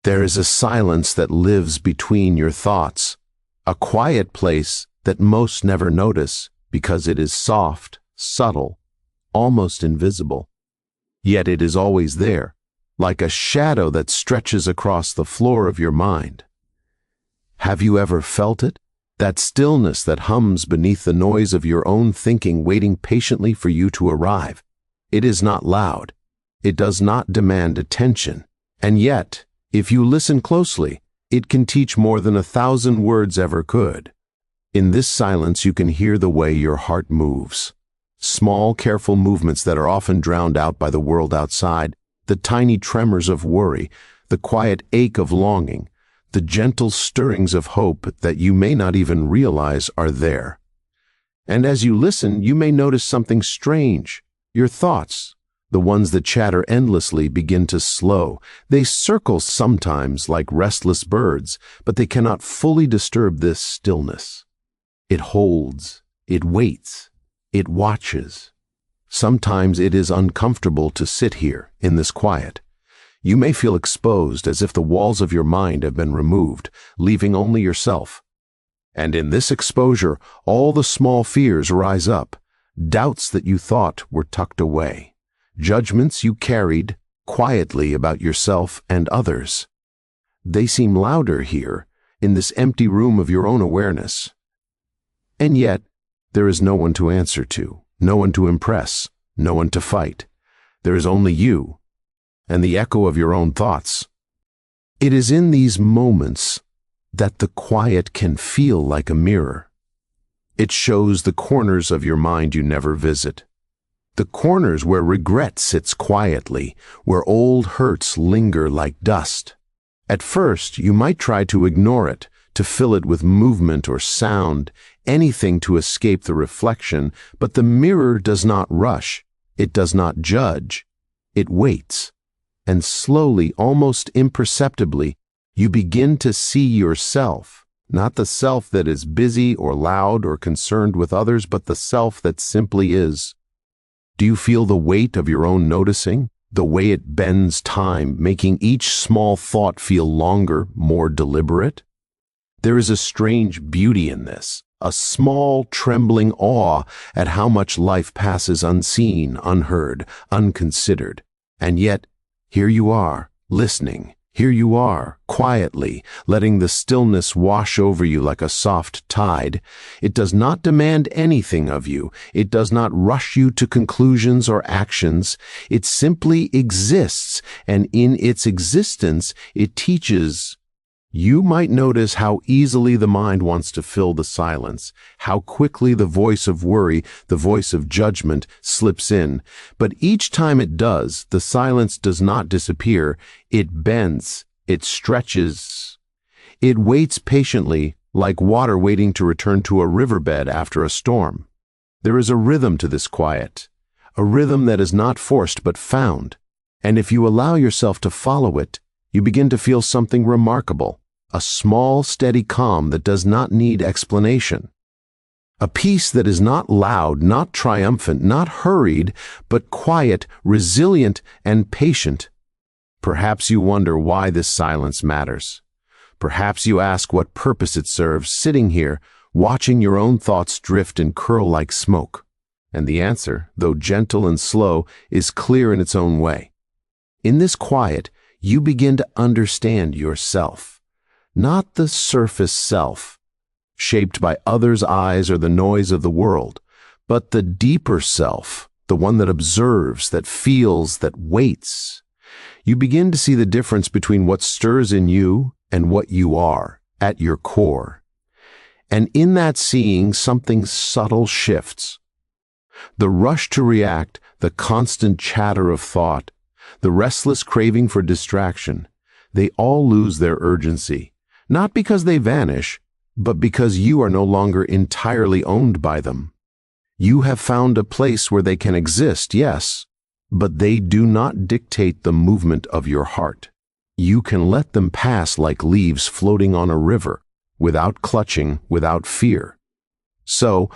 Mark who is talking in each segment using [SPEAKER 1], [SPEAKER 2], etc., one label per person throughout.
[SPEAKER 1] There is a silence that lives between your thoughts, a quiet place that most never notice because it is soft, subtle, almost invisible. Yet it is always there, like a shadow that stretches across the floor of your mind. Have you ever felt it? That stillness that hums beneath the noise of your own thinking, waiting patiently for you to arrive. It is not loud. It does not demand attention. And yet, if you listen closely, it can teach more than 1,000 words ever could. In this silence, you can hear the way your heart moves. Small, careful movements that are often drowned out by the world outside, the tiny tremors of worry, the quiet ache of longing, the gentle stirrings of hope that you may not even realize are there. And as you listen, you may notice something strange. Your thoughts, the ones that chatter endlessly, begin to slow. They circle sometimes like restless birds, but they cannot fully disturb this stillness. It holds, it waits, it watches. Sometimes it is uncomfortable to sit here in this quiet. You may feel exposed, as if the walls of your mind have been removed, leaving only yourself. And in this exposure, all the small fears rise up, doubts that you thought were tucked away, judgments you carried quietly about yourself and others. They seem louder here, in this empty room of your own awareness. And yet, there is no one to answer to, no one to impress, no one to fight. There is only you, and the echo of your own thoughts. It is in these moments that the quiet can feel like a mirror. It shows the corners of your mind you never visit. The corners where regret sits quietly, where old hurts linger like dust. At first, you might try to ignore it, to fill it with movement or sound, anything to escape the reflection, but the mirror does not rush, it does not judge, it waits. And slowly, almost imperceptibly, you begin to see yourself, not the self that is busy or loud or concerned with others, but the self that simply is. Do you feel the weight of your own noticing, the way it bends time, making each small thought feel longer, more deliberate? There is a strange beauty in this, a small, trembling awe at how much life passes unseen, unheard, unconsidered. And yet, here you are, listening. Here you are, quietly, letting the stillness wash over you like a soft tide. It does not demand anything of you. It does not rush you to conclusions or actions. It simply exists, and in its existence, it teaches. You might notice how easily the mind wants to fill the silence, how quickly the voice of worry, the voice of judgment, slips in. But each time it does, the silence does not disappear. It bends, it stretches. It waits patiently, like water waiting to return to a riverbed after a storm. There is a rhythm to this quiet, a rhythm that is not forced but found. And if you allow yourself to follow it, you begin to feel something remarkable, a small, steady calm that does not need explanation. A peace that is not loud, not triumphant, not hurried, but quiet, resilient, and patient. Perhaps you wonder why this silence matters. Perhaps you ask what purpose it serves, sitting here, watching your own thoughts drift and curl like smoke. And the answer, though gentle and slow, is clear in its own way. In this quiet, you begin to understand yourself, not the surface self, shaped by others' eyes or the noise of the world, but the deeper self, the one that observes, that feels, that waits. You begin to see the difference between what stirs in you and what you are at your core. And in that seeing, something subtle shifts. The rush to react, the constant chatter of thought, the restless craving for distraction, they all lose their urgency, not because they vanish, but because you are no longer entirely owned by them. You have found a place where they can exist, yes, but they do not dictate the movement of your heart. You can let them pass like leaves floating on a river, without clutching, without fear. So,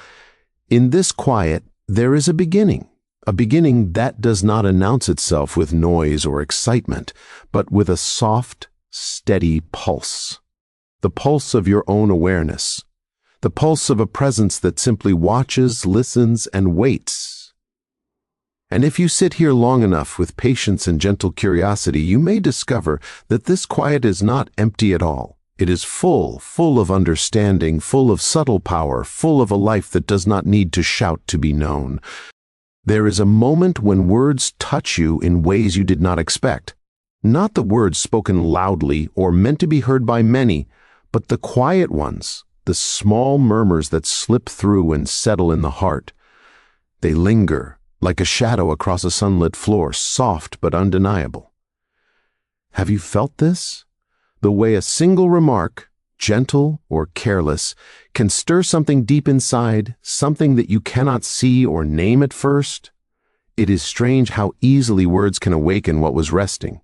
[SPEAKER 1] in this quiet, there is a beginning that does not announce itself with noise or excitement, but with a soft, steady pulse. The pulse of your own awareness. The pulse of a presence that simply watches, listens, and waits. And if you sit here long enough with patience and gentle curiosity, you may discover that this quiet is not empty at all. It is full of understanding, full of subtle power, full of a life that does not need to shout to be known. There is a moment when words touch you in ways you did not expect. Not the words spoken loudly or meant to be heard by many, but the quiet ones, the small murmurs that slip through and settle in the heart. They linger, like a shadow across a sunlit floor, soft but undeniable. Have you felt this? The way a single remark, gentle or careless, can stir something deep inside, something that you cannot see or name at first? It is strange how easily words can awaken what was resting.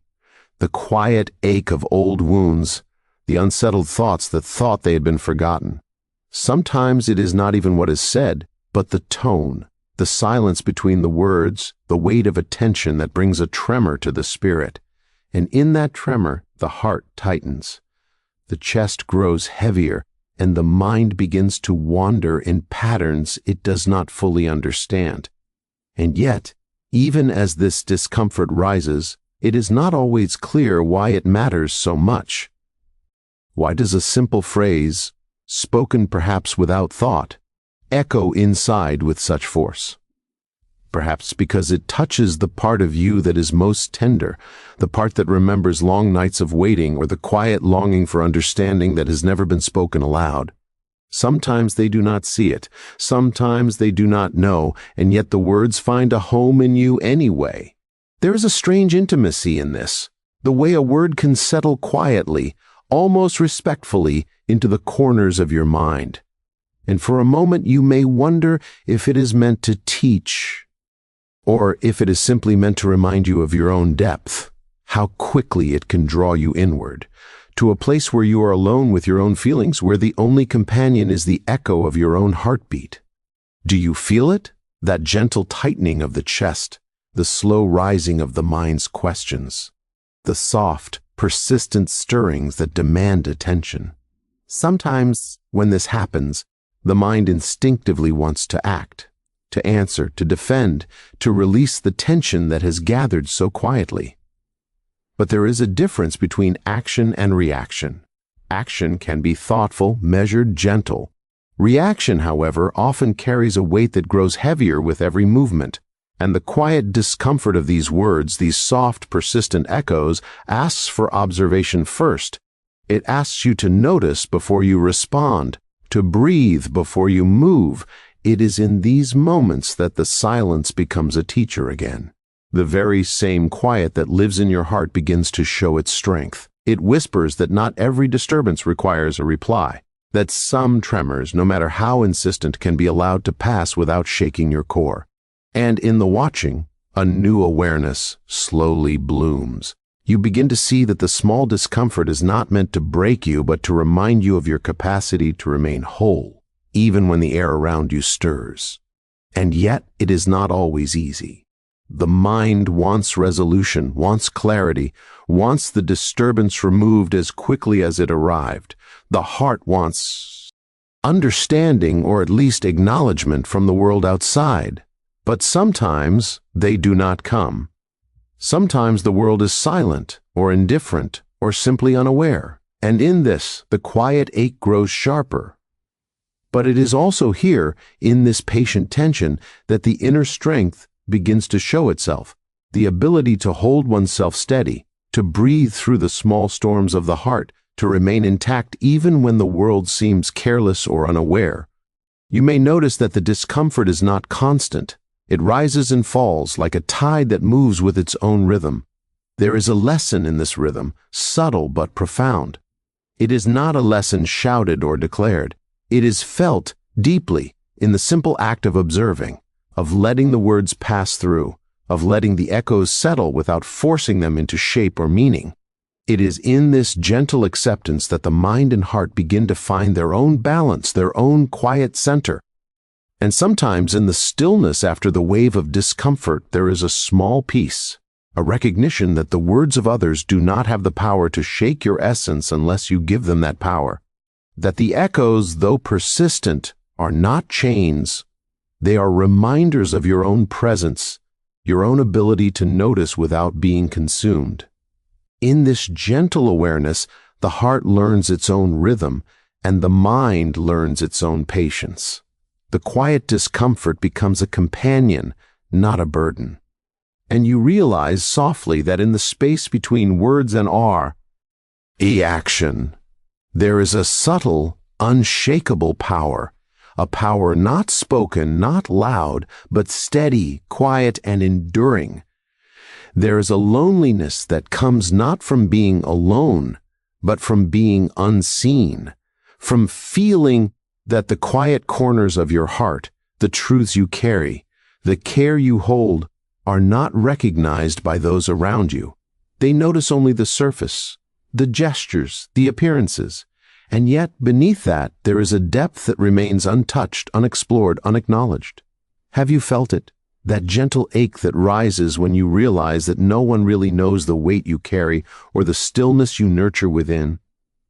[SPEAKER 1] The quiet ache of old wounds, the unsettled thoughts that thought they had been forgotten. Sometimes it is not even what is said, but the tone, the silence between the words, the weight of attention that brings a tremor to the spirit. And in that tremor, the heart tightens. The chest grows heavier, and the mind begins to wander in patterns it does not fully understand. And yet, even as this discomfort rises, it is not always clear why it matters so much. Why does a simple phrase, spoken perhaps without thought, echo inside with such force? Perhaps because it touches the part of you that is most tender, the part that remembers long nights of waiting or the quiet longing for understanding that has never been spoken aloud. Sometimes they do not see it, sometimes they do not know, and yet the words find a home in you anyway. There is a strange intimacy in this, the way a word can settle quietly, almost respectfully, into the corners of your mind. And for a moment you may wonder if it is meant to teach, or if it is simply meant to remind you of your own depth, how quickly it can draw you inward, to a place where you are alone with your own feelings, where the only companion is the echo of your own heartbeat. Do you feel it? That gentle tightening of the chest, the slow rising of the mind's questions, the soft, persistent stirrings that demand attention. Sometimes, when this happens, the mind instinctively wants to act, to answer, to defend, to release the tension that has gathered so quietly. But there is a difference between action and reaction. Action can be thoughtful, measured, gentle. Reaction, however, often carries a weight that grows heavier with every movement. And the quiet discomfort of these words, these soft, persistent echoes, asks for observation first. It asks you to notice before you respond, to breathe before you move. It is in these moments that the silence becomes a teacher again. The very same quiet that lives in your heart begins to show its strength. It whispers that not every disturbance requires a reply, that some tremors, no matter how insistent, can be allowed to pass without shaking your core. And in the watching, a new awareness slowly blooms. You begin to see that the small discomfort is not meant to break you, but to remind you of your capacity to remain whole, even when the air around you stirs. And yet, it is not always easy. The mind wants resolution, wants clarity, wants the disturbance removed as quickly as it arrived. The heart wants understanding, or at least acknowledgement from the world outside. But sometimes they do not come. Sometimes the world is silent, or indifferent, or simply unaware. And in this, the quiet ache grows sharper. But it is also here, in this patient tension, that the inner strength begins to show itself, the ability to hold oneself steady, to breathe through the small storms of the heart, to remain intact even when the world seems careless or unaware. You may notice that the discomfort is not constant. It rises and falls like a tide that moves with its own rhythm. There is a lesson in this rhythm, subtle but profound. It is not a lesson shouted or declared. It is felt deeply in the simple act of observing, of letting the words pass through, of letting the echoes settle without forcing them into shape or meaning. It is in this gentle acceptance that the mind and heart begin to find their own balance, their own quiet center. And sometimes in the stillness after the wave of discomfort, there is a small peace, a recognition that the words of others do not have the power to shake your essence unless you give them that power, that the echoes, though persistent, are not chains. They are reminders of your own presence, your own ability to notice without being consumed. In this gentle awareness, the heart learns its own rhythm, and the mind learns its own patience. The quiet discomfort becomes a companion, not a burden. And you realize softly that in the space between words and action, there is a subtle, unshakable power, a power not spoken, not loud, but steady, quiet, and enduring. There is a loneliness that comes not from being alone, but from being unseen, from feeling that the quiet corners of your heart, the truths you carry, the care you hold, are not recognized by those around you. They notice only the surface, the gestures, the appearances, and yet beneath that there is a depth that remains untouched, unexplored, unacknowledged. Have you felt it? That gentle ache that rises when you realize that no one really knows the weight you carry or the stillness you nurture within?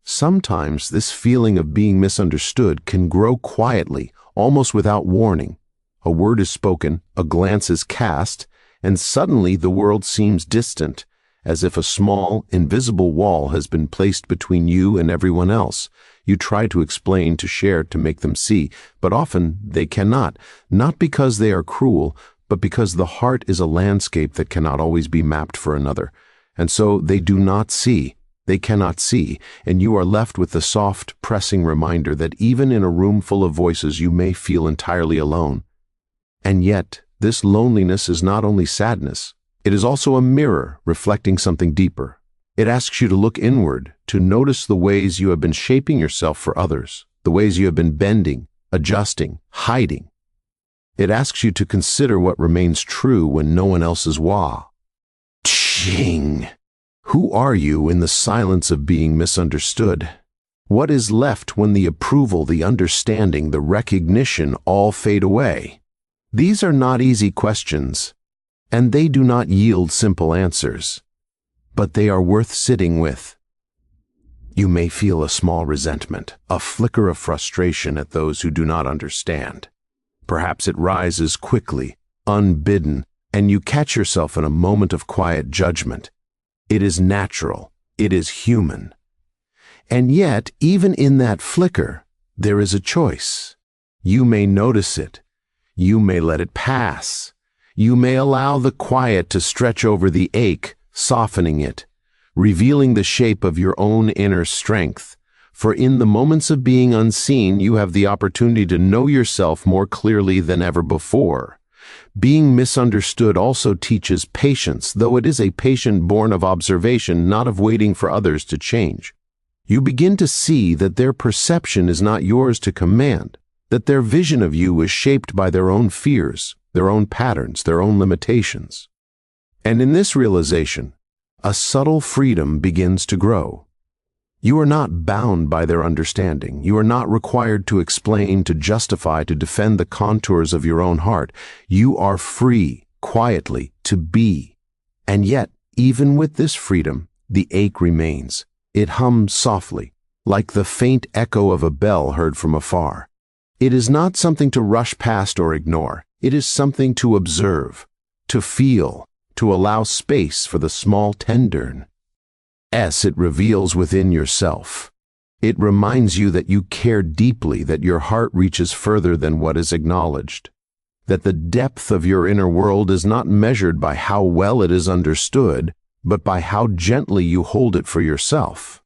[SPEAKER 1] Sometimes this feeling of being misunderstood can grow quietly, almost without warning. A word is spoken, a glance is cast, and suddenly the world seems distant, as if a small, invisible wall has been placed between you and everyone else. You try to explain, to share, to make them see, but often they cannot, not because they are cruel, but because the heart is a landscape that cannot always be mapped for another. And so they do not see, they cannot see, and you are left with the soft, pressing reminder that even in a room full of voices you may feel entirely alone. And yet, this loneliness is not only sadness, it is also a mirror reflecting something deeper. It asks you to look inward, to notice the ways you have been shaping yourself for others, the ways you have been bending, adjusting, hiding. It asks you to consider what remains true when no one else is watching. Who are you in the silence of being misunderstood? What is left when the approval, the understanding, the recognition all fade away? These are not easy questions, and they do not yield simple answers, but they are worth sitting with. You may feel a small resentment, a flicker of frustration at those who do not understand. Perhaps it rises quickly, unbidden, and you catch yourself in a moment of quiet judgment. It is natural, it is human. And yet, even in that flicker, there is a choice. You may notice it. You may let it pass. You may allow the quiet to stretch over the ache, softening it, revealing the shape of your own inner strength. For in the moments of being unseen, you have the opportunity to know yourself more clearly than ever before. Being misunderstood also teaches patience, though it is a patience born of observation, not of waiting for others to change. You begin to see that their perception is not yours to command, that their vision of you is shaped by their own fears, their own patterns, their own limitations. And in this realization, a subtle freedom begins to grow. You are not bound by their understanding. You are not required to explain, to justify, to defend the contours of your own heart. You are free, quietly, to be. And yet, even with this freedom, the ache remains. It hums softly, like the faint echo of a bell heard from afar. It is not something to rush past or ignore. It is something to observe, to feel, to allow space for the small tenderness it reveals within yourself. It reminds you that you care deeply, that your heart reaches further than what is acknowledged, that the depth of your inner world is not measured by how well it is understood, but by how gently you hold it for yourself.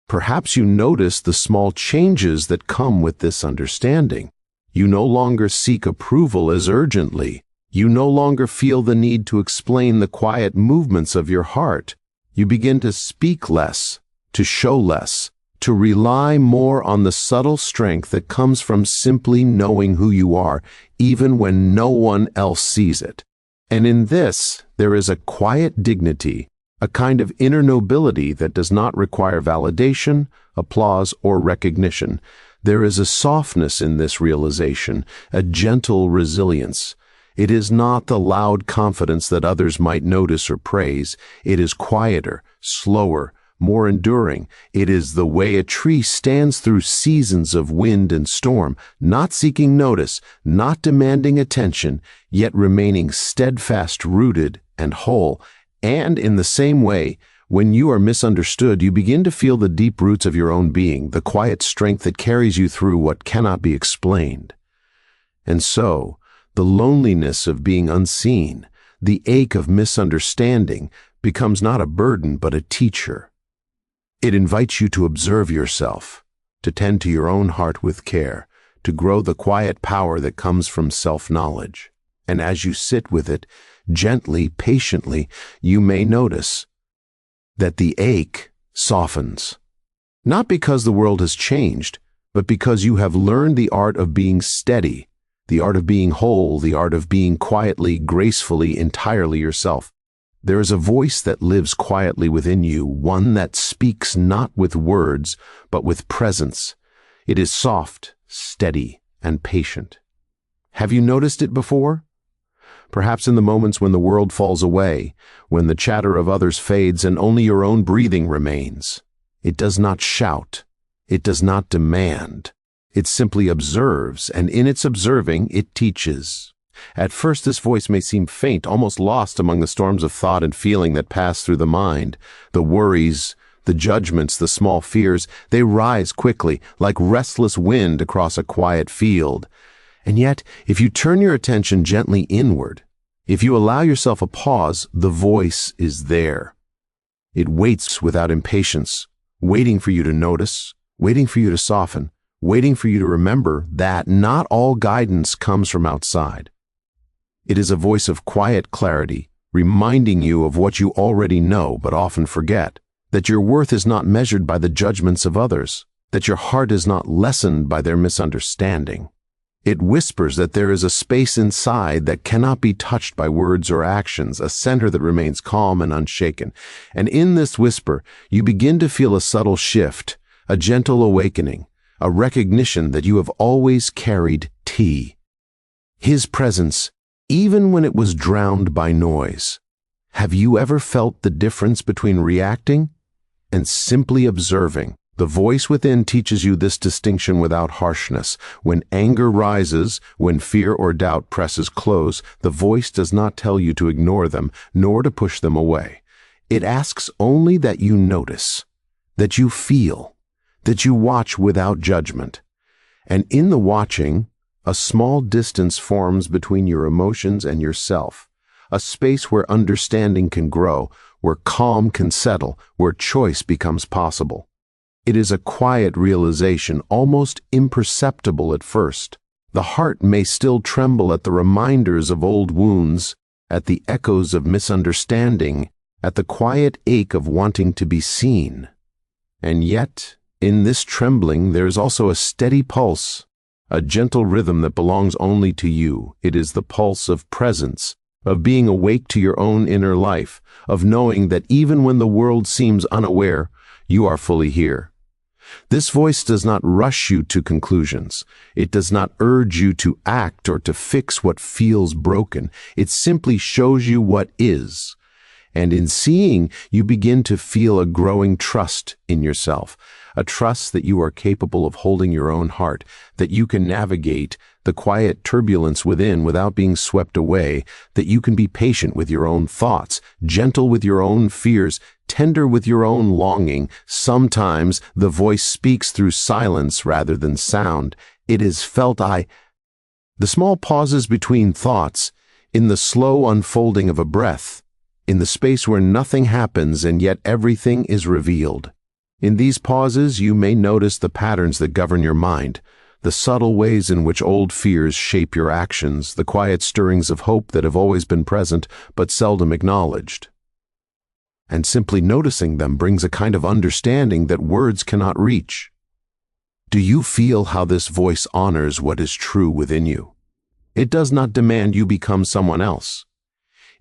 [SPEAKER 1] Perhaps you notice the small changes that come with this understanding. You no longer seek approval as urgently. You no longer feel the need to explain the quiet movements of your heart. You begin to speak less, to show less, to rely more on the subtle strength that comes from simply knowing who you are, even when no one else sees it. And in this, there is a quiet dignity, a kind of inner nobility that does not require validation, applause, or recognition. There is a softness in this realization, a gentle resilience. It is not the loud confidence that others might notice or praise. It is quieter, slower, more enduring. It is the way a tree stands through seasons of wind and storm, not seeking notice, not demanding attention, yet remaining steadfast, rooted, and whole. And in the same way, when you are misunderstood, you begin to feel the deep roots of your own being, the quiet strength that carries you through what cannot be explained. And so, the loneliness of being unseen, the ache of misunderstanding, becomes not a burden but a teacher. It invites you to observe yourself, to tend to your own heart with care, to grow the quiet power that comes from self-knowledge. And as you sit with it, gently, patiently, you may notice that the ache softens. Not because the world has changed, but because you have learned the art of being steady, the art of being whole, the art of being quietly, gracefully, entirely yourself. There is a voice that lives quietly within you, one that speaks not with words, but with presence. It is soft, steady, and patient. Have you noticed it before? Perhaps in the moments when the world falls away, when the chatter of others fades and only your own breathing remains. It does not shout. It does not demand. It simply observes, and in its observing, it teaches. At first, this voice may seem faint, almost lost among the storms of thought and feeling that pass through the mind. The worries, the judgments, the small fears, they rise quickly, like restless wind across a quiet field. And yet, if you turn your attention gently inward, if you allow yourself a pause, the voice is there. It waits without impatience, waiting for you to notice, waiting for you to soften, waiting for you to remember that not all guidance comes from outside. It is a voice of quiet clarity, reminding you of what you already know but often forget, that your worth is not measured by the judgments of others, that your heart is not lessened by their misunderstanding. It whispers that there is a space inside that cannot be touched by words or actions, a center that remains calm and unshaken. And in this whisper, you begin to feel a subtle shift, a gentle awakening, a recognition that you have always carried tea. His presence, even when it was drowned by noise. Have you ever felt the difference between reacting and simply observing? The voice within teaches you this distinction without harshness. When anger rises, when fear or doubt presses close, the voice does not tell you to ignore them, nor to push them away. It asks only that you notice, that you feel, that you watch without judgment. And in the watching, a small distance forms between your emotions and yourself, a space where understanding can grow, where calm can settle, where choice becomes possible. It is a quiet realization, almost imperceptible at first. The heart may still tremble at the reminders of old wounds, at the echoes of misunderstanding, at the quiet ache of wanting to be seen. And yet, in this trembling, there is also a steady pulse, a gentle rhythm that belongs only to you. It is the pulse of presence, of being awake to your own inner life, of knowing that even when the world seems unaware, you are fully here. This voice does not rush you to conclusions. It does not urge you to act or to fix what feels broken. It simply shows you what is. And in seeing, you begin to feel a growing trust in yourself, a trust that you are capable of holding your own heart, that you can navigate the quiet turbulence within without being swept away, that you can be patient with your own thoughts, gentle with your own fears, tender with your own longing. Sometimes the voice speaks through silence rather than sound. It is felt the small pauses between thoughts, in the slow unfolding of a breath, in the space where nothing happens and yet everything is revealed. In these pauses, you may notice the patterns that govern your mind, the subtle ways in which old fears shape your actions, the quiet stirrings of hope that have always been present but seldom acknowledged. And simply noticing them brings a kind of understanding that words cannot reach. Do you feel how this voice honors what is true within you? It does not demand you become someone else.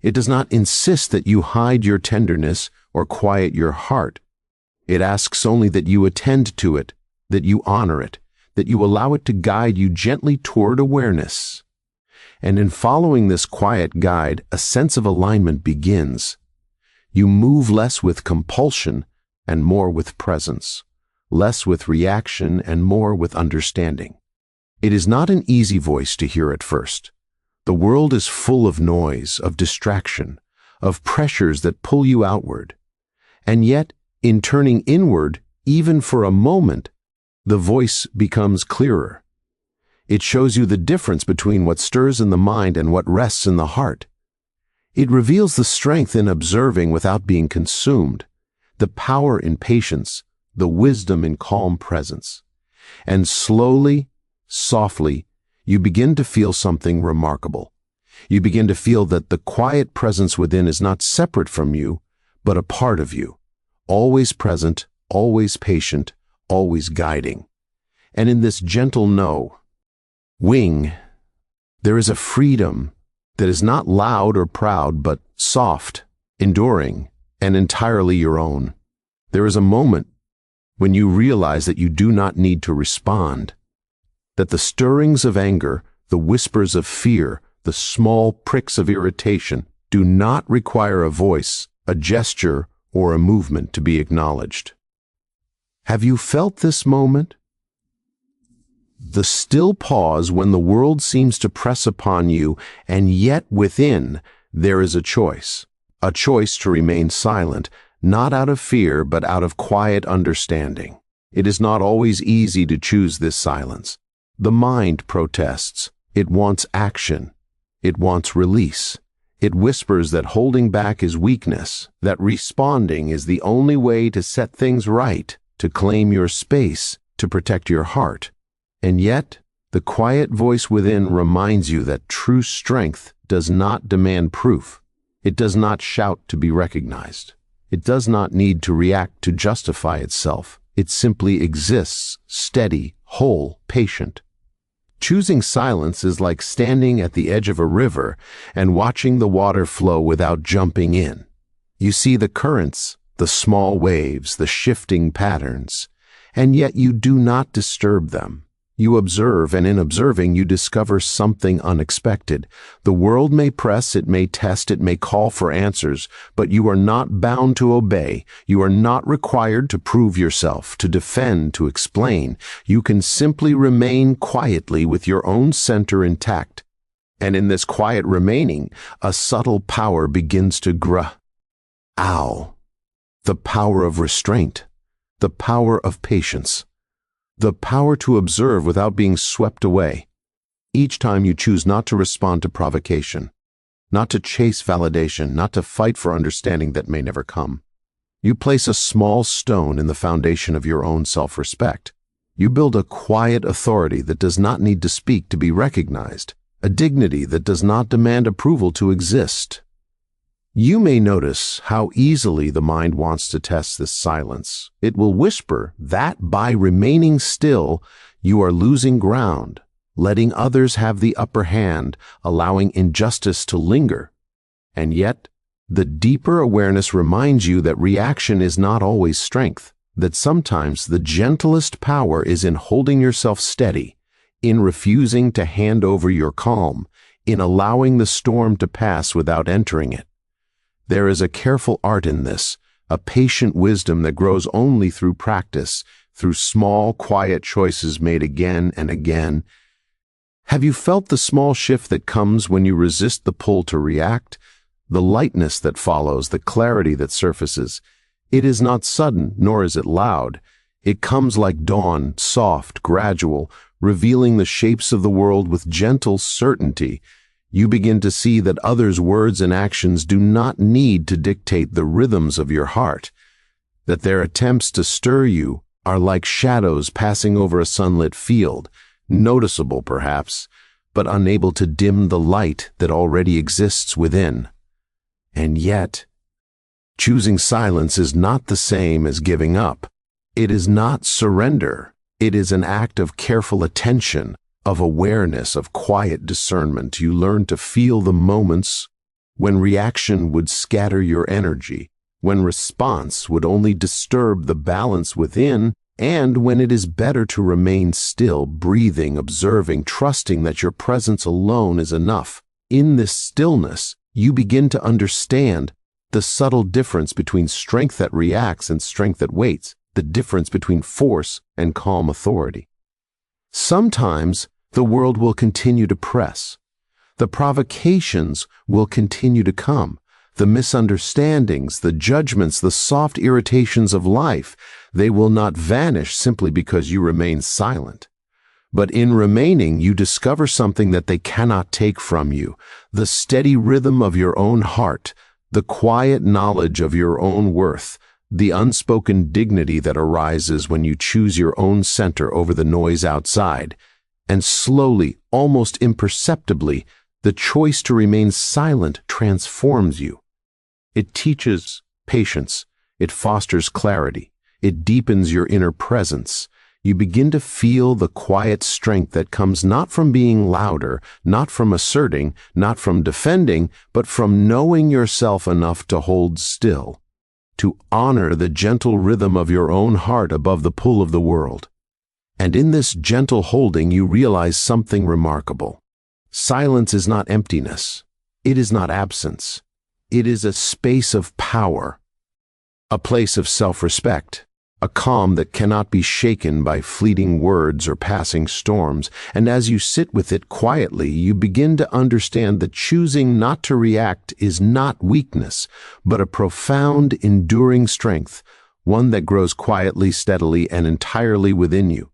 [SPEAKER 1] It does not insist that you hide your tenderness or quiet your heart. It asks only that you attend to it, that you honor it, that you allow it to guide you gently toward awareness. And in following this quiet guide, a sense of alignment begins. You move less with compulsion and more with presence, less with reaction and more with understanding. It is not an easy voice to hear at first. The world is full of noise, of distraction, of pressures that pull you outward. And yet, in turning inward, even for a moment, the voice becomes clearer. It shows you the difference between what stirs in the mind and what rests in the heart. It reveals the strength in observing without being consumed, the power in patience, the wisdom in calm presence. And slowly, softly, you begin to feel something remarkable. You begin to feel that the quiet presence within is not separate from you, but a part of you, always present, always patient, always guiding. And in this gentle wing, there is a freedom that is not loud or proud, but soft, enduring, and entirely your own. There is a moment when you realize that you do not need to respond, that the stirrings of anger, the whispers of fear, the small pricks of irritation do not require a voice, a gesture, or a movement to be acknowledged. Have you felt this moment? The still pause when the world seems to press upon you, and yet within there is a choice to remain silent, not out of fear, but out of quiet understanding. It is not always easy to choose this silence. The mind protests. It wants action. It wants release. It whispers that holding back is weakness, that responding is the only way to set things right, to claim your space, to protect your heart. And yet, the quiet voice within reminds you that true strength does not demand proof. It does not shout to be recognized. It does not need to react to justify itself. It simply exists, steady, whole, patient. Choosing silence is like standing at the edge of a river and watching the water flow without jumping in. You see the currents, the small waves, the shifting patterns, and yet you do not disturb them. You observe, and in observing you discover something unexpected. The world may press, it may test, it may call for answers, but you are not bound to obey. You are not required to prove yourself, to defend, to explain. You can simply remain quietly with your own center intact. And in this quiet remaining, a subtle power begins to grow. The power of restraint, the power of patience. The power to observe without being swept away. Each time you choose not to respond to provocation, not to chase validation, not to fight for understanding that may never come. You place a small stone in the foundation of your own self-respect. You build a quiet authority that does not need to speak to be recognized, a dignity that does not demand approval to exist. You may notice how easily the mind wants to test this silence. It will whisper that by remaining still, you are losing ground, letting others have the upper hand, allowing injustice to linger. And yet, the deeper awareness reminds you that reaction is not always strength, that sometimes the gentlest power is in holding yourself steady, in refusing to hand over your calm, in allowing the storm to pass without entering it. There is a careful art in this, a patient wisdom that grows only through practice, through small, quiet choices made again and again. Have you felt the small shift that comes when you resist the pull to react? The lightness that follows, the clarity that surfaces. It is not sudden, nor is it loud. It comes like dawn, soft, gradual, revealing the shapes of the world with gentle certainty. You begin to see that others' words and actions do not need to dictate the rhythms of your heart, that their attempts to stir you are like shadows passing over a sunlit field, noticeable perhaps, but unable to dim the light that already exists within. And yet, choosing silence is not the same as giving up. It is not surrender. It is an act of careful attention, of awareness, of quiet discernment. You learn to feel the moments when reaction would scatter your energy, when response would only disturb the balance within, and when it is better to remain still, breathing, observing, trusting that your presence alone is enough. In this stillness, you begin to understand the subtle difference between strength that reacts and strength that waits, the difference between force and calm authority. Sometimes the world will continue to press. The provocations will continue to come. The misunderstandings, the judgments, the soft irritations of life, they will not vanish simply because you remain silent. But in remaining, you discover something that they cannot take from you, the steady rhythm of your own heart, the quiet knowledge of your own worth, the unspoken dignity that arises when you choose your own center over the noise outside, and slowly, almost imperceptibly, the choice to remain silent transforms you. It teaches patience, it fosters clarity, it deepens your inner presence. You begin to feel the quiet strength that comes not from being louder, not from asserting, not from defending, but from knowing yourself enough to hold still, to honor the gentle rhythm of your own heart above the pull of the world. And in this gentle holding, you realize something remarkable. Silence is not emptiness. It is not absence. It is a space of power, a place of self-respect, a calm that cannot be shaken by fleeting words or passing storms. And as you sit with it quietly, you begin to understand that choosing not to react is not weakness, but a profound, enduring strength, one that grows quietly, steadily, and entirely within you.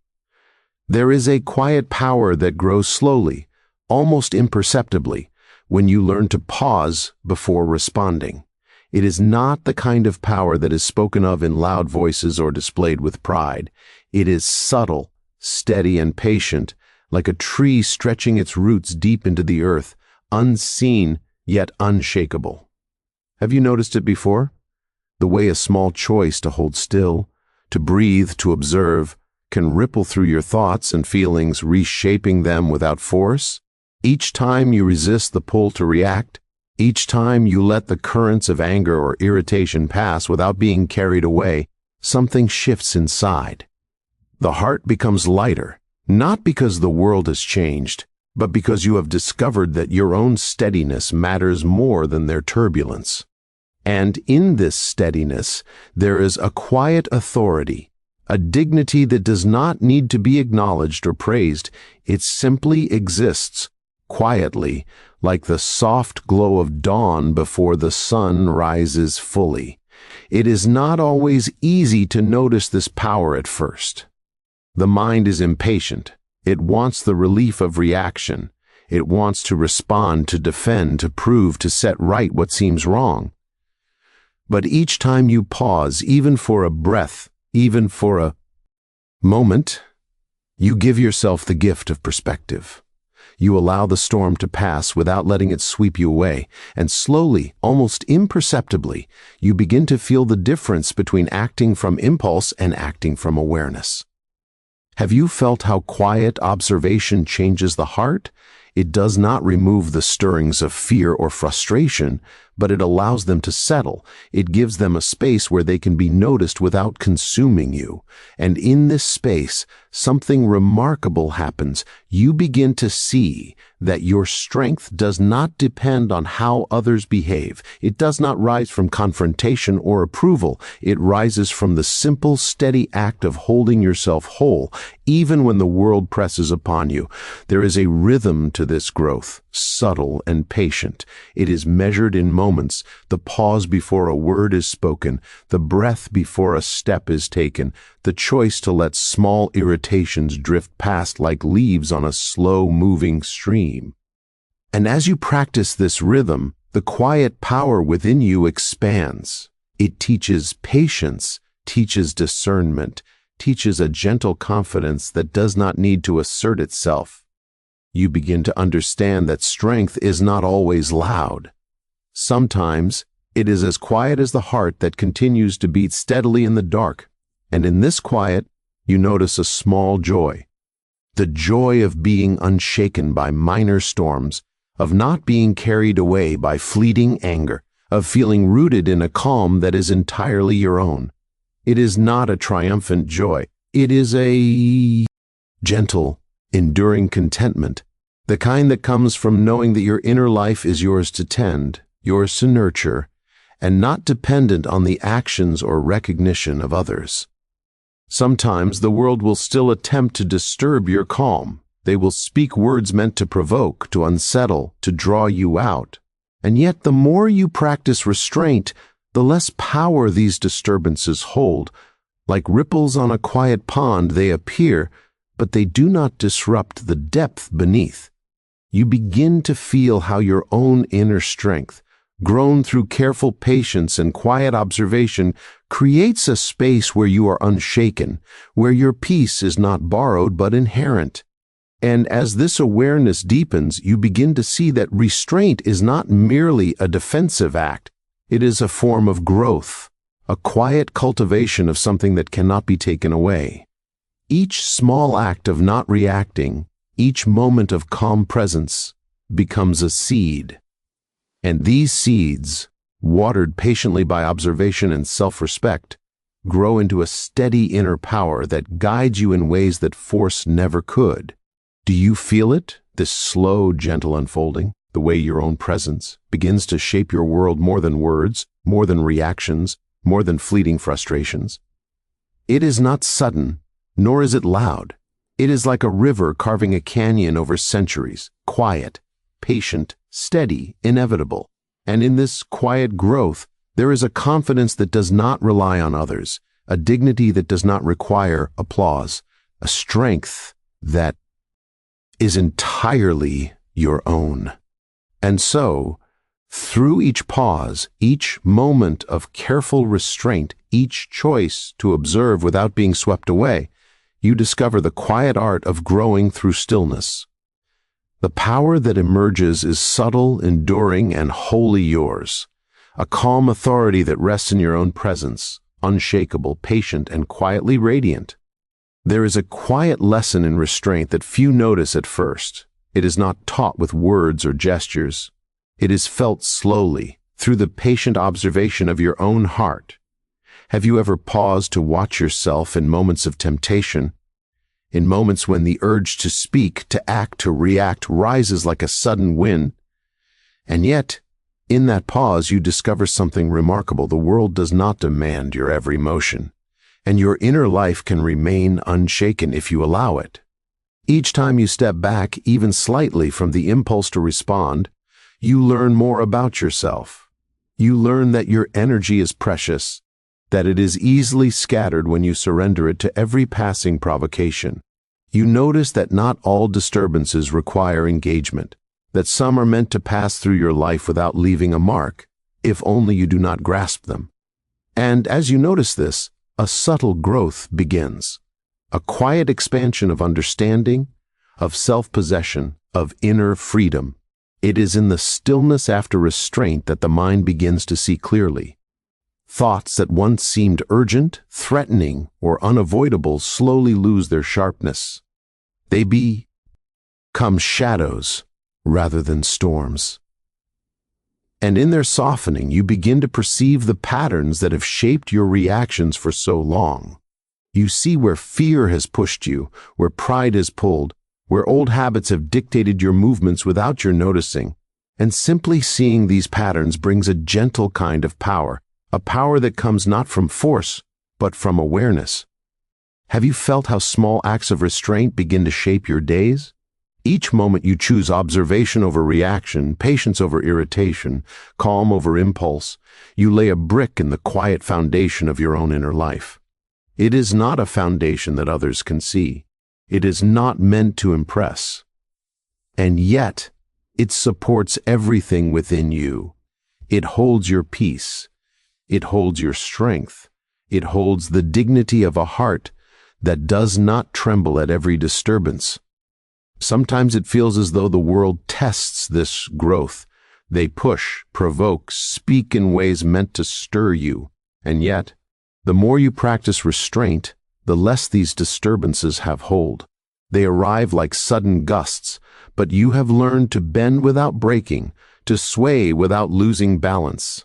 [SPEAKER 1] There is a quiet power that grows slowly, almost imperceptibly, when you learn to pause before responding. It is not the kind of power that is spoken of in loud voices or displayed with pride. It is subtle, steady, and patient, like a tree stretching its roots deep into the earth, unseen yet unshakable. Have you noticed it before? The way a small choice to hold still, to breathe, to observe, can ripple through your thoughts and feelings, reshaping them without force. Each time you resist the pull to react, each time you let the currents of anger or irritation pass without being carried away, something shifts inside. The heart becomes lighter, not because the world has changed, but because you have discovered that your own steadiness matters more than their turbulence. And in this steadiness, there is a quiet authority, a dignity that does not need to be acknowledged or praised. It simply exists, quietly, like the soft glow of dawn before the sun rises fully. It is not always easy to notice this power at first. The mind is impatient. It wants the relief of reaction. It wants to respond, to defend, to prove, to set right what seems wrong. But each time you pause, even for a breath, even for a moment, you give yourself the gift of perspective. You allow the storm to pass without letting it sweep you away, and slowly, almost imperceptibly, you begin to feel the difference between acting from impulse and acting from awareness. Have you felt how quiet observation changes the heart? It does not remove the stirrings of fear or frustration, but it allows them to settle. It gives them a space where they can be noticed without consuming you. And in this space, something remarkable happens. You begin to see that your strength does not depend on how others behave. It does not rise from confrontation or approval. It rises from the simple, steady act of holding yourself whole, even when the world presses upon you. There is a rhythm to this growth, subtle and patient. It is measured in moments, the pause before a word is spoken, the breath before a step is taken, the choice to let small irritations drift past like leaves on a slow-moving stream. And as you practice this rhythm, the quiet power within you expands. It teaches patience, teaches discernment, teaches a gentle confidence that does not need to assert itself. You begin to understand that strength is not always loud. Sometimes it is as quiet as the heart that continues to beat steadily in the dark. And in this quiet, you notice a small joy. The joy of being unshaken by minor storms, of not being carried away by fleeting anger, of feeling rooted in a calm that is entirely your own. It is not a triumphant joy. It is a gentle, enduring contentment, the kind that comes from knowing that your inner life is yours to tend, yours to nurture, and not dependent on the actions or recognition of others. Sometimes the world will still attempt to disturb your calm. They will speak words meant to provoke, to unsettle, to draw you out. And yet the more you practice restraint, the less power these disturbances hold. Like ripples on a quiet pond, they appear, but they do not disrupt the depth beneath. You begin to feel how your own inner strength, grown through careful patience and quiet observation, creates a space where you are unshaken, where your peace is not borrowed but inherent. And as this awareness deepens, you begin to see that restraint is not merely a defensive act. It is a form of growth, a quiet cultivation of something that cannot be taken away. Each small act of not reacting, each moment of calm presence, becomes a seed. And these seeds, watered patiently by observation and self-respect, grow into a steady inner power that guides you in ways that force never could. Do you feel it, this slow, gentle unfolding, the way your own presence begins to shape your world more than words, more than reactions, more than fleeting frustrations? It is not sudden, nor is it loud. It is like a river carving a canyon over centuries, quiet, patient, steady, inevitable. And in this quiet growth, there is a confidence that does not rely on others, a dignity that does not require applause, a strength that is entirely your own. And so, through each pause, each moment of careful restraint, each choice to observe without being swept away, you discover the quiet art of growing through stillness. The power that emerges is subtle, enduring, and wholly yours. A calm authority that rests in your own presence, unshakable, patient, and quietly radiant. There is a quiet lesson in restraint that few notice at first. It is not taught with words or gestures. It is felt slowly, through the patient observation of your own heart. Have you ever paused to watch yourself in moments of temptation? In moments when the urge to speak, to act, to react rises like a sudden wind? And yet, in that pause, you discover something remarkable. The world does not demand your every motion, and your inner life can remain unshaken if you allow it. Each time you step back, even slightly, from the impulse to respond, you learn more about yourself. You learn that your energy is precious, that it is easily scattered when you surrender it to every passing provocation. You notice that not all disturbances require engagement, that some are meant to pass through your life without leaving a mark, if only you do not grasp them. And as you notice this, a subtle growth begins, a quiet expansion of understanding, of self-possession, of inner freedom. It is in the stillness after restraint that the mind begins to see clearly. Thoughts that once seemed urgent, threatening, or unavoidable slowly lose their sharpness. They become shadows rather than storms. And in their softening, you begin to perceive the patterns that have shaped your reactions for so long. You see where fear has pushed you, where pride has pulled, where old habits have dictated your movements without your noticing. And simply seeing these patterns brings a gentle kind of power, a power that comes not from force, but from awareness. Have you felt how small acts of restraint begin to shape your days? Each moment you choose observation over reaction, patience over irritation, calm over impulse, you lay a brick in the quiet foundation of your own inner life. It is not a foundation that others can see. It is not meant to impress. And yet, it supports everything within you. It holds your peace. It holds your strength. It holds the dignity of a heart that does not tremble at every disturbance. Sometimes it feels as though the world tests this growth. They push, provoke, speak in ways meant to stir you. And yet, the more you practice restraint, the less these disturbances have hold. They arrive like sudden gusts, but you have learned to bend without breaking, to sway without losing balance.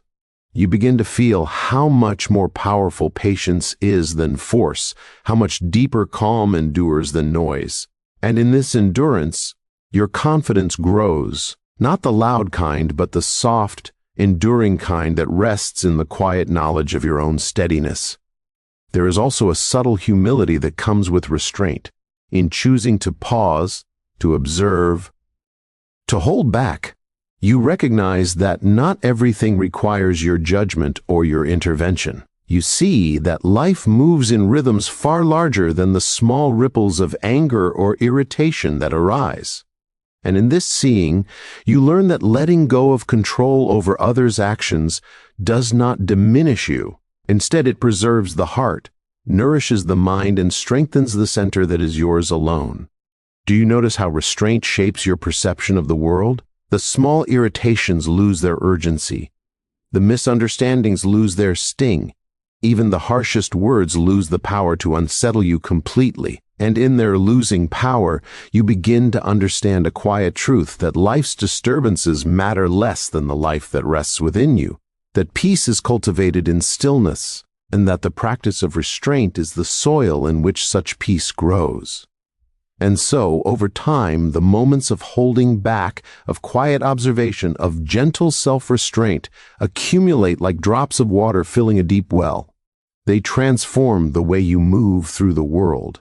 [SPEAKER 1] You begin to feel how much more powerful patience is than force, how much deeper calm endures than noise. And in this endurance, your confidence grows, not the loud kind, but the soft, enduring kind that rests in the quiet knowledge of your own steadiness. There is also a subtle humility that comes with restraint, in choosing to pause, to observe, to hold back. You recognize that not everything requires your judgment or your intervention. You see that life moves in rhythms far larger than the small ripples of anger or irritation that arise. And in this seeing, you learn that letting go of control over others' actions does not diminish you. Instead, it preserves the heart, nourishes the mind, and strengthens the center that is yours alone. Do you notice how restraint shapes your perception of the world? The small irritations lose their urgency. The misunderstandings lose their sting. Even the harshest words lose the power to unsettle you completely. And in their losing power, you begin to understand a quiet truth that life's disturbances matter less than the life that rests within you, that peace is cultivated in stillness, and that the practice of restraint is the soil in which such peace grows. And so, over time, the moments of holding back, of quiet observation, of gentle self-restraint accumulate like drops of water filling a deep well. They transform the way you move through the world.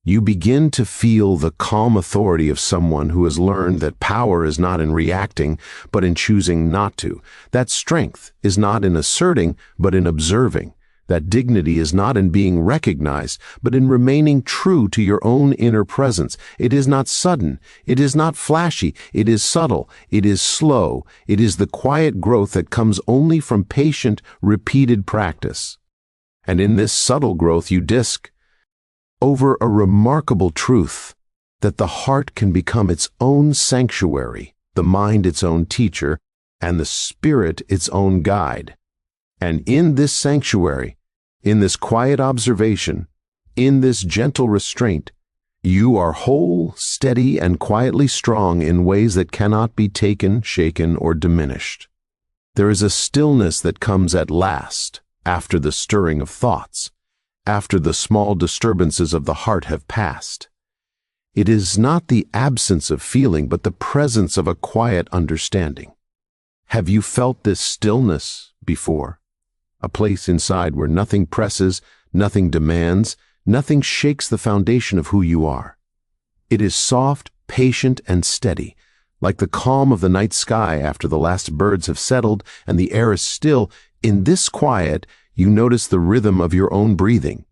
[SPEAKER 1] You begin to feel the calm authority of someone who has learned that power is not in reacting, but in choosing not to. That strength is not in asserting, but in observing. That dignity is not in being recognized, but in remaining true to your own inner presence. It is not sudden, it is not flashy, it is subtle, it is slow, it is the quiet growth that comes only from patient, repeated practice. And in this subtle growth you discover a remarkable truth, that the heart can become its own sanctuary, the mind its own teacher, and the spirit its own guide. And in this sanctuary, in this quiet observation, in this gentle restraint, you are whole, steady, and quietly strong in ways that cannot be taken, shaken, or diminished. There is a stillness that comes at last, after the stirring of thoughts, after the small disturbances of the heart have passed. It is not the absence of feeling, but the presence of a quiet understanding. Have you felt this stillness before? A place inside where nothing presses, nothing demands, nothing shakes the foundation of who you are. It is soft, patient, and steady, like the calm of the night sky after the last birds have settled and the air is still. In this quiet, you notice the rhythm of your own breathing.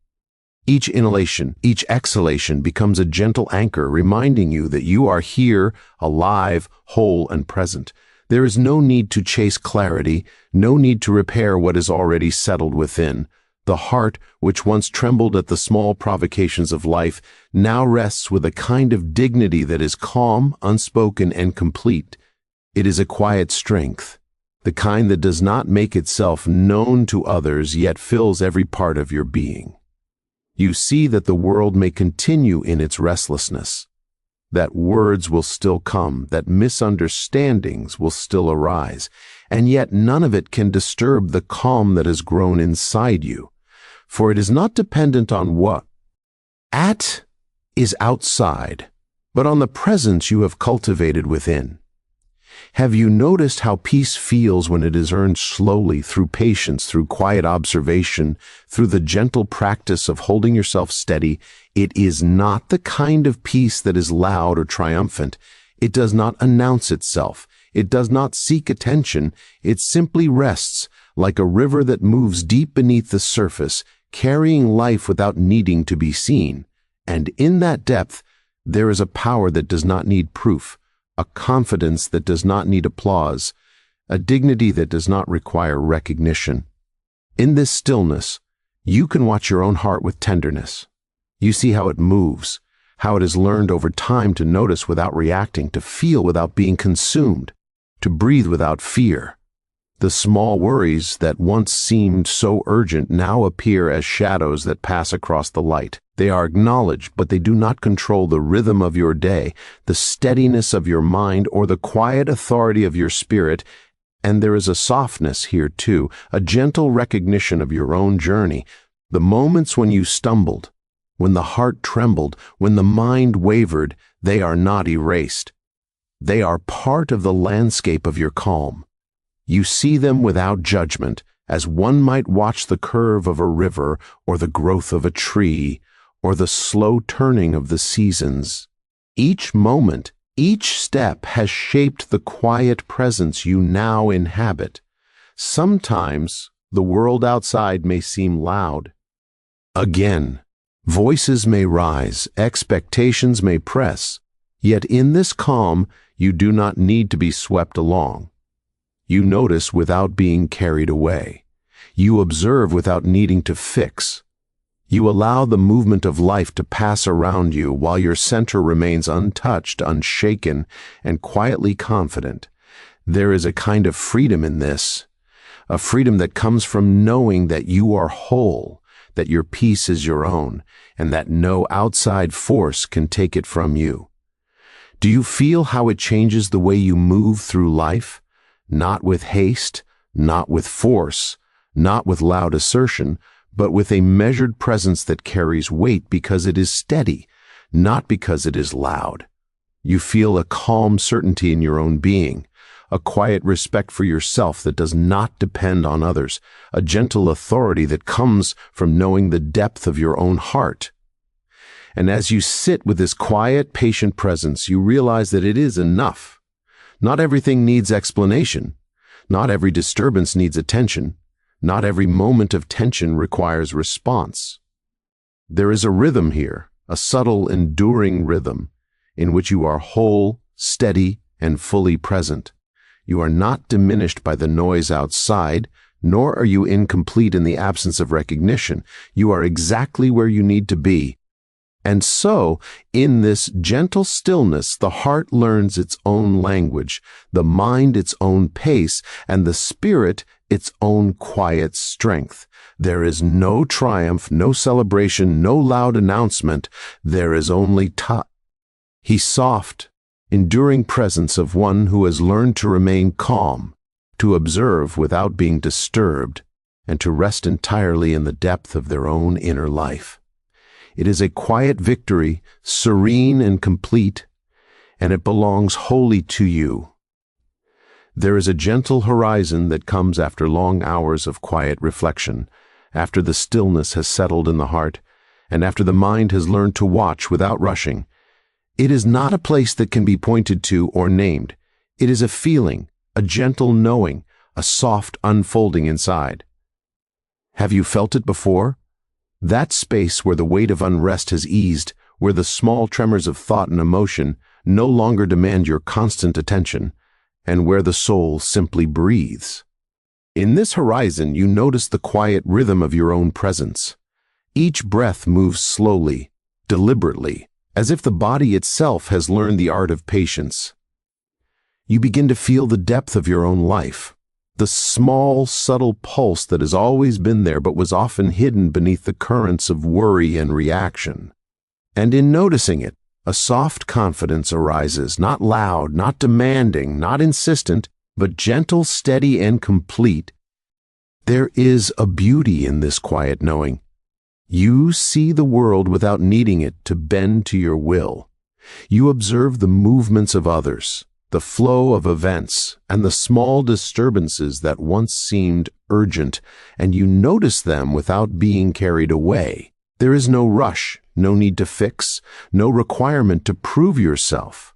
[SPEAKER 1] Each inhalation, each exhalation becomes a gentle anchor, reminding you that you are here, alive, whole, and present. There is no need to chase clarity, no need to repair what is already settled within. The heart, which once trembled at the small provocations of life, now rests with a kind of dignity that is calm, unspoken, and complete. It is a quiet strength, the kind that does not make itself known to others, yet fills every part of your being. You see that the world may continue in its restlessness, that words will still come, that misunderstandings will still arise, and yet none of it can disturb the calm that has grown inside you, for it is not dependent on what is outside, but on the presence you have cultivated within. Have you noticed how peace feels when it is earned slowly through patience, through quiet observation, through the gentle practice of holding yourself steady? It is not the kind of peace that is loud or triumphant. It does not announce itself. It does not seek attention. It simply rests like a river that moves deep beneath the surface, carrying life without needing to be seen. And in that depth, there is a power that does not need proof, a confidence that does not need applause, a dignity that does not require recognition. In this stillness, you can watch your own heart with tenderness. You see how it moves, how it has learned over time to notice without reacting, to feel without being consumed, to breathe without fear. The small worries that once seemed so urgent now appear as shadows that pass across the light. They are acknowledged, but they do not control the rhythm of your day, the steadiness of your mind, or the quiet authority of your spirit. And there is a softness here too, a gentle recognition of your own journey, the moments when you stumbled, when the heart trembled, when the mind wavered. They are not erased. They are part of the landscape of your calm. You see them without judgment, as one might watch the curve of a river, or the growth of a tree, or the slow turning of the seasons. Each moment, each step has shaped the quiet presence you now inhabit. Sometimes the world outside may seem loud. Again, voices may rise, expectations may press, yet in this calm you do not need to be swept along. You notice without being carried away. You observe without needing to fix. You allow the movement of life to pass around you while your center remains untouched, unshaken, and quietly confident. There is a kind of freedom in this, a freedom that comes from knowing that you are whole, that your peace is your own, and that no outside force can take it from you. Do you feel how it changes the way you move through life? Not with haste, not with force, not with loud assertion, but with a measured presence that carries weight because it is steady, not because it is loud. You feel a calm certainty in your own being, a quiet respect for yourself that does not depend on others, a gentle authority that comes from knowing the depth of your own heart. And as you sit with this quiet, patient presence, you realize that it is enough. Not everything needs explanation. Not every disturbance needs attention. Not every moment of tension requires response. There is a rhythm here, a subtle, enduring rhythm, in which you are whole, steady, and fully present. You are not diminished by the noise outside, nor are you incomplete in the absence of recognition. You are exactly where you need to be. And so, in this gentle stillness, the heart learns its own language, the mind its own pace, and the spirit its own quiet strength. There is no triumph, no celebration, no loud announcement. There is only He's soft, enduring presence of one who has learned to remain calm, to observe without being disturbed, and to rest entirely in the depth of their own inner life. It is a quiet victory, serene and complete, and it belongs wholly to you. There is a gentle horizon that comes after long hours of quiet reflection, after the stillness has settled in the heart, and after the mind has learned to watch without rushing. It is not a place that can be pointed to or named. It is a feeling, a gentle knowing, a soft unfolding inside. Have you felt it before? That space where the weight of unrest has eased, where the small tremors of thought and emotion no longer demand your constant attention, and where the soul simply breathes. In this horizon, you notice the quiet rhythm of your own presence. Each breath moves slowly, deliberately, as if the body itself has learned the art of patience. You begin to feel the depth of your own life, the small, subtle pulse that has always been there but was often hidden beneath the currents of worry and reaction. And in noticing it, a soft confidence arises, not loud, not demanding, not insistent, but gentle, steady, and complete. There is a beauty in this quiet knowing. You see the world without needing it to bend to your will. You observe the movements of others, the flow of events, and the small disturbances that once seemed urgent, and you notice them without being carried away. There is no rush, no need to fix, no requirement to prove yourself.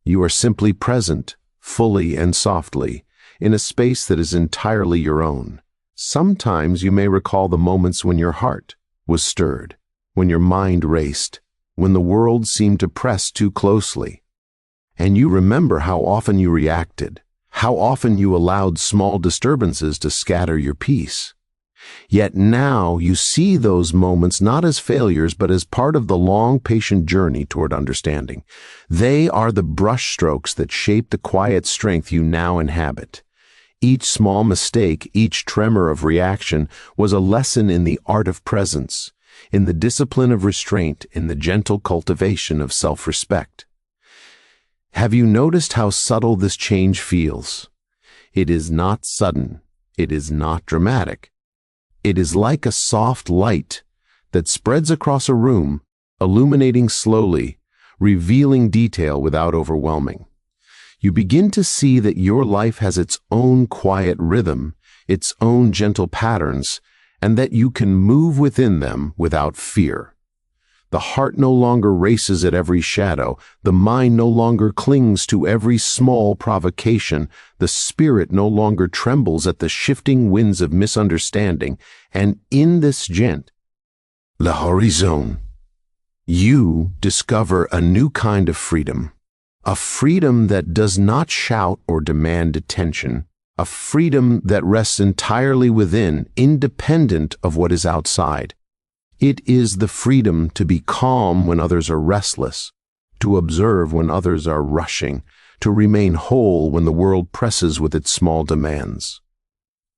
[SPEAKER 1] You are simply present, fully and softly, in a space that is entirely your own. Sometimes you may recall the moments when your heart was stirred, when your mind raced, when the world seemed to press too closely. And you remember how often you reacted, how often you allowed small disturbances to scatter your peace. Yet now you see those moments not as failures but as part of the long, patient journey toward understanding. They are the brushstrokes that shape the quiet strength you now inhabit. Each small mistake, each tremor of reaction was a lesson in the art of presence, in the discipline of restraint, in the gentle cultivation of self-respect. Have you noticed how subtle this change feels? It is not sudden. It is not dramatic. It is like a soft light that spreads across a room, illuminating slowly, revealing detail without overwhelming. You begin to see that your life has its own quiet rhythm, its own gentle patterns, and that you can move within them without fear. The heart no longer races at every shadow, the mind no longer clings to every small provocation, the spirit no longer trembles at the shifting winds of misunderstanding, and in this le horizon, you discover a new kind of freedom, a freedom that does not shout or demand attention, a freedom that rests entirely within, independent of what is outside. It is the freedom to be calm when others are restless, to observe when others are rushing, to remain whole when the world presses with its small demands.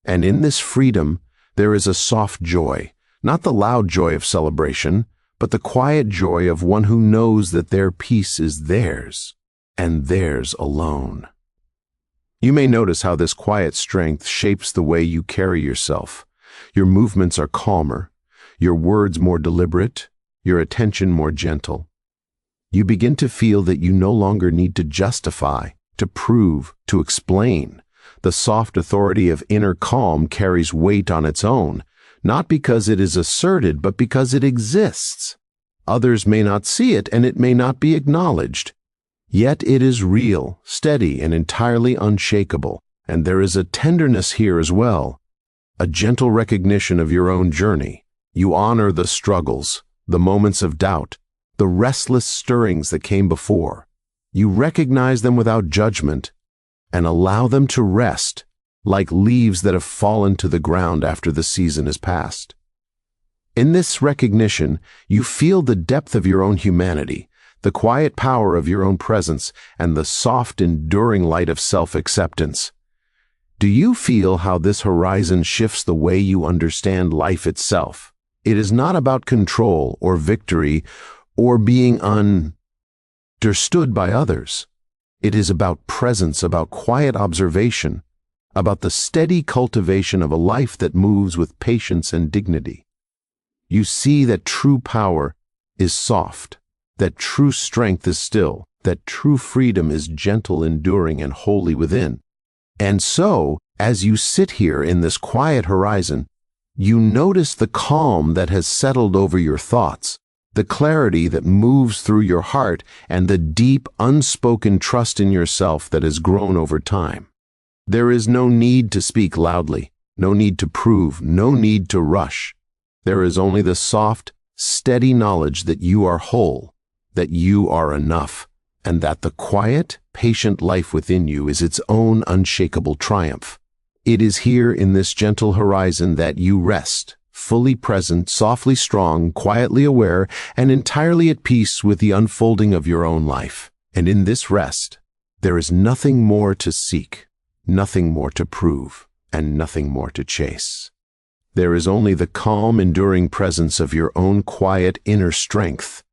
[SPEAKER 1] And in this freedom, there is a soft joy, not the loud joy of celebration, but the quiet joy of one who knows that their peace is theirs, and theirs alone. You may notice how this quiet strength shapes the way you carry yourself. Your movements are calmer, your words more deliberate, your attention more gentle. You begin to feel that you no longer need to justify, to prove, to explain. The soft authority of inner calm carries weight on its own, not because it is asserted, but because it exists. Others may not see it, and it may not be acknowledged. Yet it is real, steady, and entirely unshakable, and there is a tenderness here as well, a gentle recognition of your own journey. You honor the struggles, the moments of doubt, the restless stirrings that came before. You recognize them without judgment and allow them to rest like leaves that have fallen to the ground after the season is past. In this recognition, you feel the depth of your own humanity, the quiet power of your own presence, and the soft, enduring light of self-acceptance. Do you feel how this horizon shifts the way you understand life itself? It is not about control or victory or being understood by others. It is about presence, about quiet observation, about the steady cultivation of a life that moves with patience and dignity. You see that true power is soft, that true strength is still, that true freedom is gentle, enduring, and wholly within. And so, as you sit here in this quiet horizon, you notice the calm that has settled over your thoughts, the clarity that moves through your heart, and the deep, unspoken trust in yourself that has grown over time. There is no need to speak loudly, no need to prove, no need to rush. There is only the soft, steady knowledge that you are whole, that you are enough, and that the quiet, patient life within you is its own unshakable triumph. It is here in this gentle horizon that you rest, fully present, softly strong, quietly aware, and entirely at peace with the unfolding of your own life. And in this rest, there is nothing more to seek, nothing more to prove, and nothing more to chase. There is only the calm, enduring presence of your own quiet inner strength,